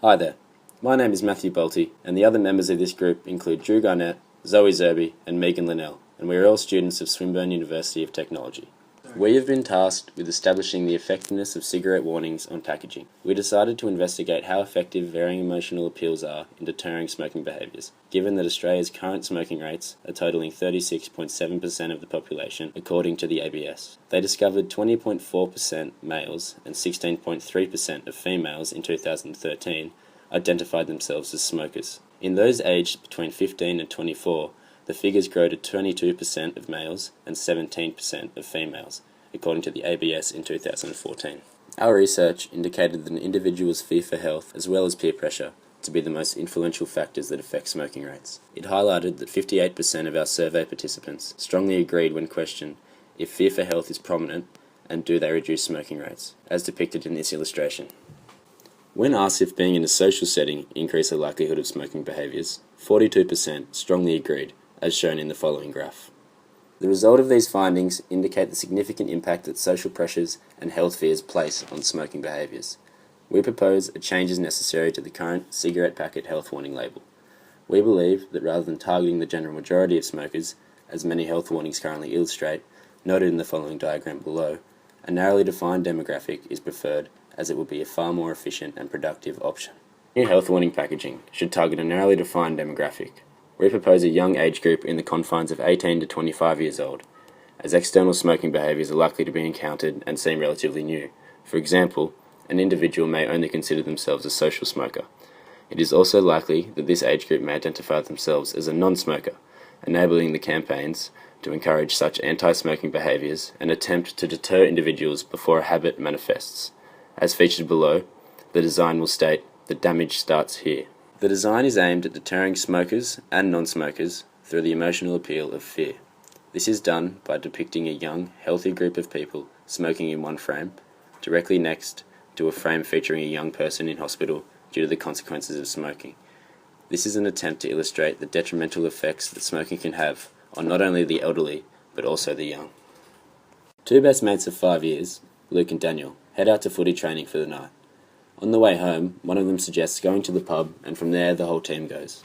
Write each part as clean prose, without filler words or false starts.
Hi there, my name is Matthew Bolte, and the other members of this group include Garnett, Zerbi, and Linnell, and we are all students of Swinburne University of Technology. We have been tasked with establishing the effectiveness of cigarette warnings on packaging. We decided to investigate how effective varying emotional appeals are in deterring smoking behaviours, given that Australia's current smoking rates are totalling 36.7% of the population, according to the ABS. They discovered 20.4% males and 16.3% of females in 2013 identified themselves as smokers. In those aged between 15 and 24, the figures grow to 22% of males and 17% of females, according to the ABS in 2014. Our research indicated that an individual's fear for health, as well as peer pressure, to be the most influential factors that affect smoking rates. It highlighted that 58% of our survey participants strongly agreed when questioned if fear for health is prominent and do they reduce smoking rates, as depicted in this illustration. When asked if being in a social setting increased the likelihood of smoking behaviours, 42% strongly agreed, as shown in the following graph. The result of these findings indicate the significant impact that social pressures and health fears place on smoking behaviours. We propose a change is necessary to the current cigarette packet health warning label. We believe that rather than targeting the general majority of smokers, as many health warnings currently illustrate, noted in the following diagram below, a narrowly defined demographic is preferred, as it will be a far more efficient and productive option. New health warning packaging should target a narrowly defined demographic. We propose a young age group in the confines of 18 to 25 years old, as external smoking behaviours are likely to be encountered and seem relatively new. For example, an individual may only consider themselves a social smoker. It is also likely that this age group may identify themselves as a non-smoker, enabling the campaigns to encourage such anti-smoking behaviours and attempt to deter individuals before a habit manifests. As featured below, the design will state, "The damage starts here." The design is aimed at deterring smokers and non-smokers through the emotional appeal of fear. This is done by depicting a young, healthy group of people smoking in one frame, directly next to a frame featuring a young person in hospital due to the consequences of smoking. This is an attempt to illustrate the detrimental effects that smoking can have on not only the elderly, but also the young. Two best mates of 5 years, Luke and Daniel, head out to footy training for the night. On the way home, one of them suggests going to the pub, and from there the whole team goes.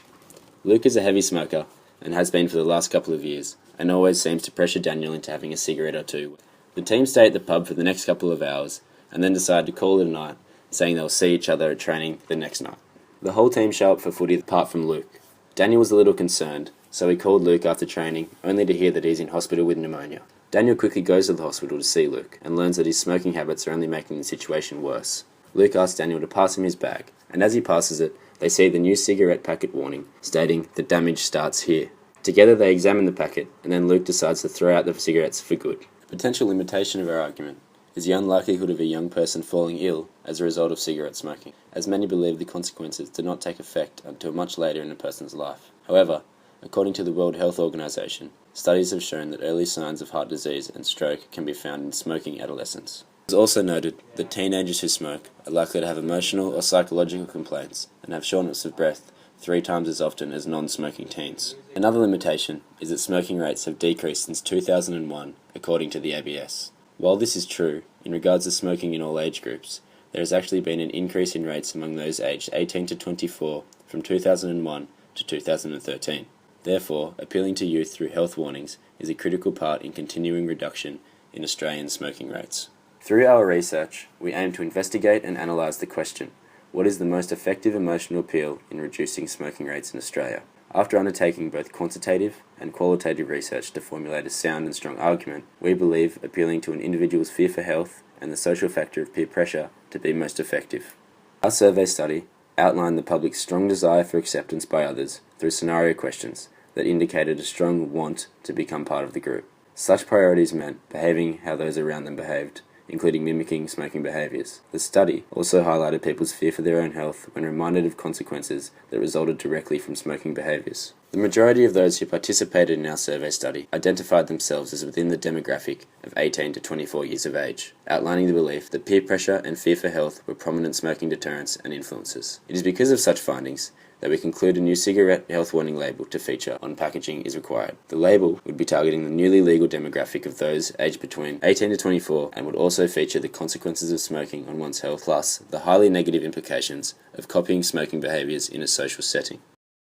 Luke is a heavy smoker, and has been for the last couple of years, and always seems to pressure Daniel into having a cigarette or two. The team stay at the pub for the next couple of hours, and then decide to call it a night, saying they'll see each other at training the next night. The whole team show up for footy apart from Luke. Daniel was a little concerned, so he called Luke after training, only to hear that he's in hospital with pneumonia. Daniel quickly goes to the hospital to see Luke, and learns that his smoking habits are only making the situation worse. Luke asks Daniel to pass him his bag, and as he passes it, they see the new cigarette packet warning, stating, "The damage starts here." Together they examine the packet, and then Luke decides to throw out the cigarettes for good. A potential limitation of our argument is the unlikelihood of a young person falling ill as a result of cigarette smoking, as many believe the consequences do not take effect until much later in a person's life. However, according to the World Health Organization, studies have shown that early signs of heart disease and stroke can be found in smoking adolescents. It was also noted that teenagers who smoke are likely to have emotional or psychological complaints and have shortness of breath 3 times as often as non-smoking teens. Another limitation is that smoking rates have decreased since 2001, according to the ABS. While this is true, in regards to smoking in all age groups, there has actually been an increase in rates among those aged 18 to 24 from 2001 to 2013. Therefore, appealing to youth through health warnings is a critical part in continuing reduction in Australian smoking rates. Through our research, we aim to investigate and analyse the question, what is the most effective emotional appeal in reducing smoking rates in Australia? After undertaking both quantitative and qualitative research to formulate a sound and strong argument, we believe appealing to an individual's fear for health and the social factor of peer pressure to be most effective. Our survey study outlined the public's strong desire for acceptance by others through scenario questions that indicated a strong want to become part of the group. Such priorities meant behaving how those around them behaved, including mimicking smoking behaviours. The study also highlighted people's fear for their own health when reminded of consequences that resulted directly from smoking behaviours. The majority of those who participated in our survey study identified themselves as within the demographic of 18 to 24 years of age, outlining the belief that peer pressure and fear for health were prominent smoking deterrents and influences. It is because of such findings that we conclude a new cigarette health warning label to feature on packaging is required. The label would be targeting the newly legal demographic of those aged between 18 to 24 and would also feature the consequences of smoking on one's health, plus the highly negative implications of copying smoking behaviours in a social setting.